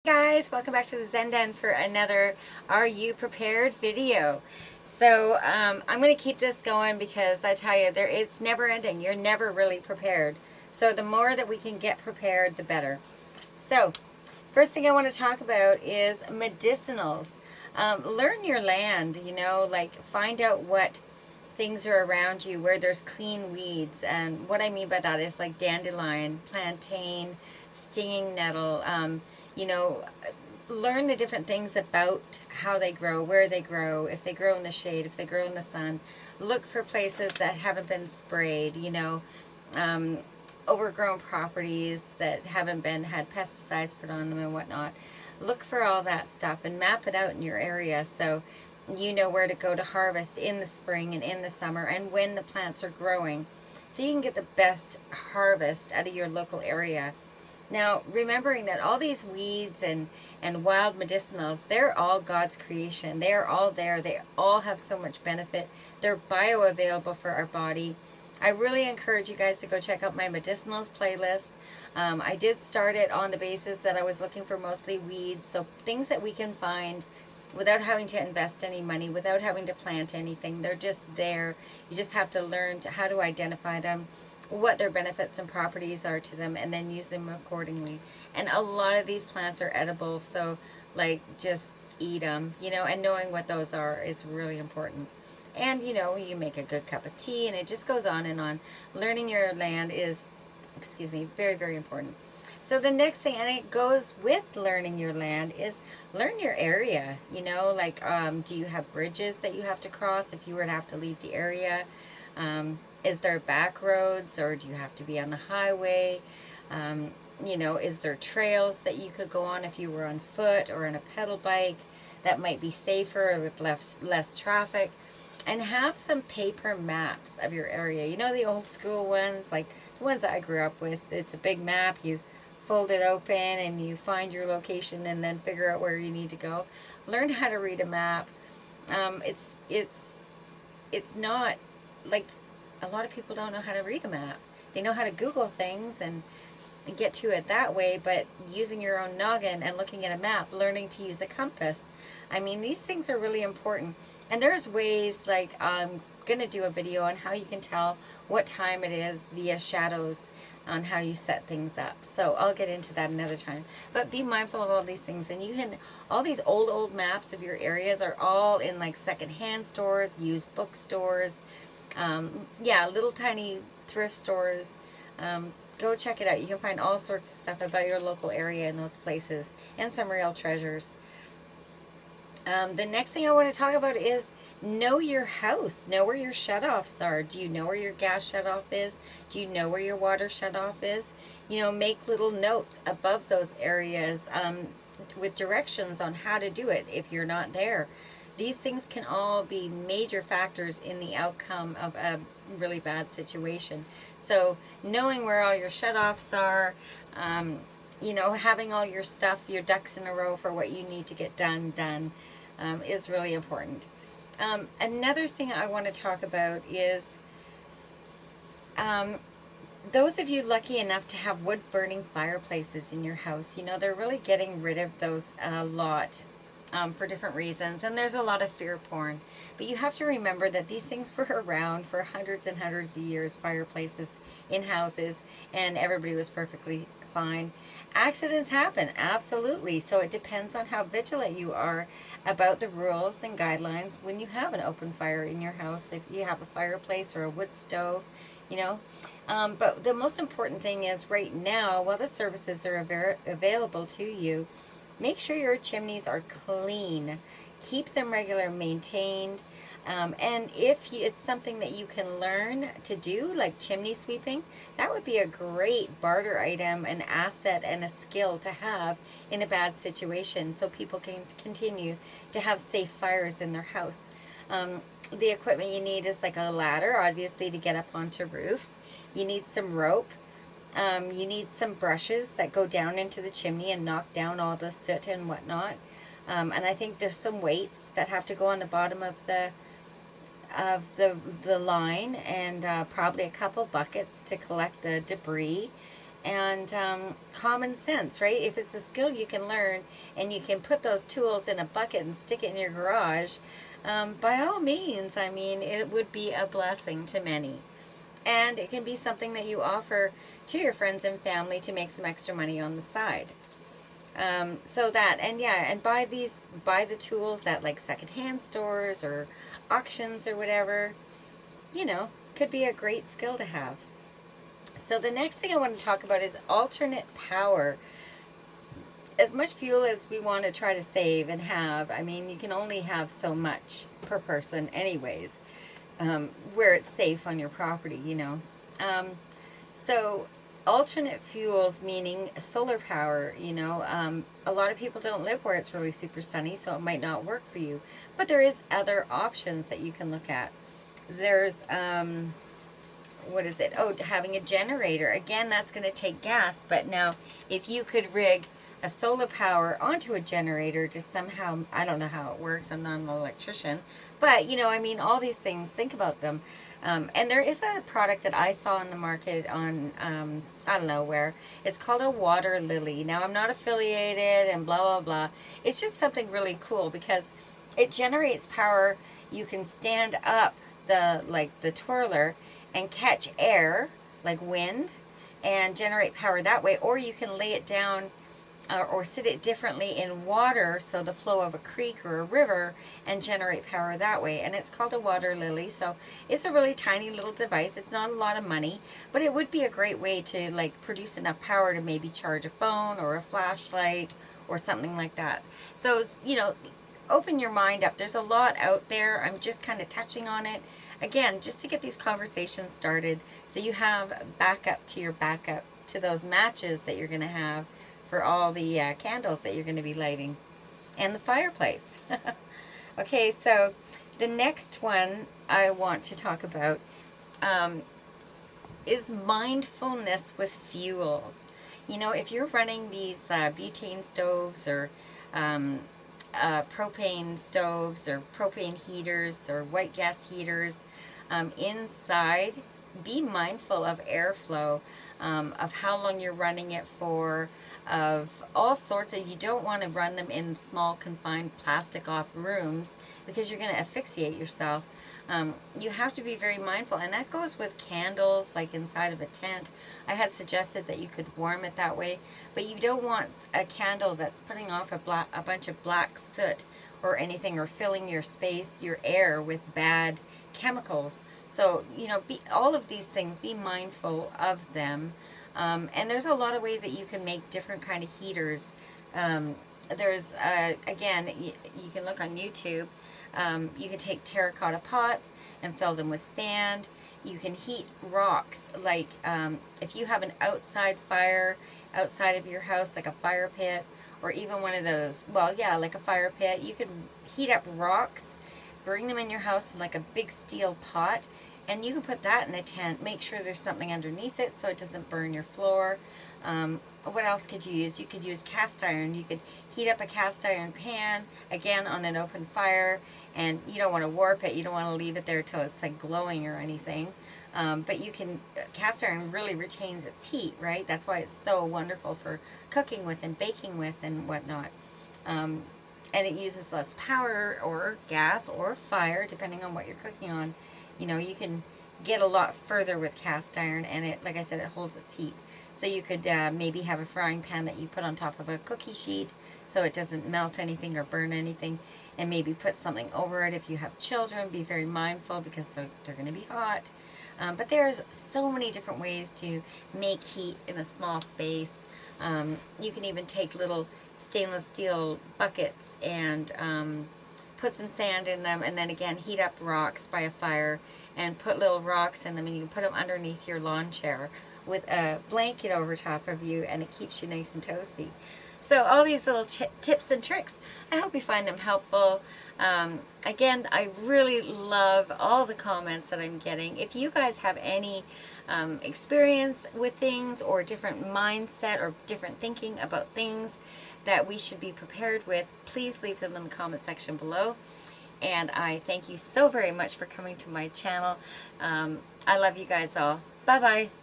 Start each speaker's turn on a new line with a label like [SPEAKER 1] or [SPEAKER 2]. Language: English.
[SPEAKER 1] Guys, welcome back to the Zen Den for another Are You Prepared video. So I'm going to keep this going because I tell you, it's never ending. You're never really prepared. So the more that we can get prepared, the better. So first thing I want to talk about is medicinals. Learn your land, like find out what things are around you where there's clean weeds. And what I mean by that is like dandelion, plantain, stinging nettle, you know, learn the different things about how they grow, where they grow, if they grow in the shade, if they grow in the sun. Look for places that haven't been sprayed, um, overgrown properties that haven't been had pesticides put on them and whatnot. Look for all that stuff and map it out in your area so you know where to go to harvest in the spring and in the summer and when the plants are growing so you can get the best harvest out of your local area. Now, remembering that all these weeds and wild medicinals, they're all God's creation. They're all there. They all have so much benefit. They're bioavailable for our body. I really encourage you guys to go check out my medicinals playlist. I did start it on the basis that I was looking for mostly weeds, so things that we can find without having to invest any money, without having to plant anything. They're just there. You just have to learn how to identify them, what their benefits and properties are to them, and then use them accordingly. And a lot of these plants are edible, so like just eat them, and knowing what those are is really important. And you make a good cup of tea, and it just goes on and on. Learning your land is, very, very important. So the next thing, and it goes with learning your land, is learn your area. Do you have bridges that you have to cross if you were to have to leave the area? Is there back roads, or do you have to be on the highway? Is there trails that you could go on if you were on foot or on a pedal bike that might be safer with less traffic? And have some paper maps of your area. The old school ones, like the ones I grew up with. It's a big map. You fold it open and you find your location and then figure out where you need to go. Learn how to read a map. It's not like a lot of people don't know how to read a map. They know how to Google things and get to it that way, but using your own noggin and looking at a map, learning to use a compass. I mean, these things are really important. And there's ways, like I'm going to do a video on how you can tell what time it is via shadows on how you set things up. So I'll get into that another time. But be mindful of all these things. And all these old maps of your areas are all in like secondhand stores, used bookstores, little tiny thrift stores. Go check it out. You can find all sorts of stuff about your local area in those places and some real treasures. The next thing I want to talk about is know your house. Know where your shutoffs are. Do you know where your gas shutoff is? Do you know where your water shutoff is? Make little notes above those areas with directions on how to do it if you're not there. These things can all be major factors in the outcome of a really bad situation. So knowing where all your shutoffs are, having all your stuff, your ducks in a row for what you need to get done, is really important. Another thing I want to talk about is those of you lucky enough to have wood-burning fireplaces in your house. They're really getting rid of those a lot. For different reasons, and there's a lot of fear porn, but you have to remember that these things were around for hundreds and hundreds of years, fireplaces in houses, and everybody was perfectly fine. Accidents happen, absolutely, so it depends on how vigilant you are about the rules and guidelines when you have an open fire in your house, if you have a fireplace or a wood stove, but the most important thing is right now, while the services are available to you, make sure your chimneys are clean. Keep them regular, maintained. And if it's something that you can learn to do, like chimney sweeping, that would be a great barter item, an asset, and a skill to have in a bad situation so people can continue to have safe fires in their house. The equipment you need is like a ladder, obviously, to get up onto roofs. You need some rope. You need some brushes that go down into the chimney and knock down all the soot and whatnot. And I think there's some weights that have to go on the bottom of the line, and probably a couple buckets to collect the debris. and common sense, right? If it's a skill you can learn and you can put those tools in a bucket and stick it in your garage, by all means, I mean, it would be a blessing to many. And it can be something that you offer to your friends and family to make some extra money on the side. So that, and yeah, and buy the tools at like secondhand stores or auctions or whatever. You know, could be a great skill to have. So the next thing I want to talk about is alternate power. As much fuel as we want to try to save and have, I mean, you can only have so much per person anyways, where it's safe on your property, you know. So alternate fuels, meaning solar power, you know, a lot of people don't live where it's really super sunny, so it might not work for you. But there is other options that you can look at. There's, what is it? Oh, having a generator. Again, that's going to take gas. But now, if you could rig a solar power onto a generator to somehow, I don't know how it works. I'm not an electrician. But, you know, I mean, all these things, think about them. And there is a product that I saw in the market on, I don't know where. It's called a water lily. Now, I'm not affiliated and blah, blah, blah. It's just something really cool because it generates power. You can stand up the twirler and catch air, like wind, and generate power that way. Or you can lay it down or sit it differently in water, so the flow of a creek or a river, and generate power that way. And it's called a water lily. So it's a really tiny little device. It's not a lot of money, but it would be a great way to like produce enough power to maybe charge a phone or a flashlight or something like that. So, you know, open your mind up. There's a lot out there. I'm just kind of touching on it. Again, just to get these conversations started so you have backup to your backup to those matches that you're going to have for all the candles that you're going to be lighting and the fireplace. Okay, so the next one I want to talk about is mindfulness with fuels. You know, if you're running these butane stoves or propane stoves or propane heaters or white gas heaters inside, be mindful of airflow, of how long you're running it for, of all sorts of, you don't want to run them in small confined plastic off rooms because you're going to asphyxiate yourself. You have to be very mindful, and that goes with candles like inside of a tent. I had suggested that you could warm it that way, but you don't want a candle that's putting off a bunch of black soot or anything, or filling your space, your air, with bad chemicals. So, you know, all of these things, be mindful of them. And there's a lot of ways that you can make different kind of heaters. There's, again, you can look on YouTube. You can take terracotta pots and fill them with sand. You can heat rocks, like if you have an outside fire outside of your house, like a fire pit, or even one of those, well, yeah, like a fire pit, you could heat up rocks, bring them in your house in like a big steel pot, and you can put that in a tent. Make sure there's something underneath it so it doesn't burn your floor. What else could you use? You could use cast iron. You could heat up a cast iron pan, again, on an open fire, and you don't want to warp it. You don't want to leave it there till it's like glowing or anything. But you can, cast iron really retains its heat, right? That's why it's so wonderful for cooking with and baking with and whatnot. And it uses less power or gas or fire, depending on what you're cooking on. You know, you can get a lot further with cast iron, and it, like I said, it holds its heat. So you could maybe have a frying pan that you put on top of a cookie sheet so it doesn't melt anything or burn anything, and maybe put something over it. If you have children, be very mindful because they're going to be hot. But there's so many different ways to make heat in a small space. You can even take little stainless steel buckets and put some sand in them, and then again heat up rocks by a fire and put little rocks in them, and you can put them underneath your lawn chair with a blanket over top of you, and it keeps you nice and toasty. So all these little tips and tricks, I hope you find them helpful. Again, I really love all the comments that I'm getting. If you guys have any experience with things, or different mindset or different thinking about things that we should be prepared with, please leave them in the comment section below. And I thank you so very much for coming to my channel. I love you guys all. Bye-bye.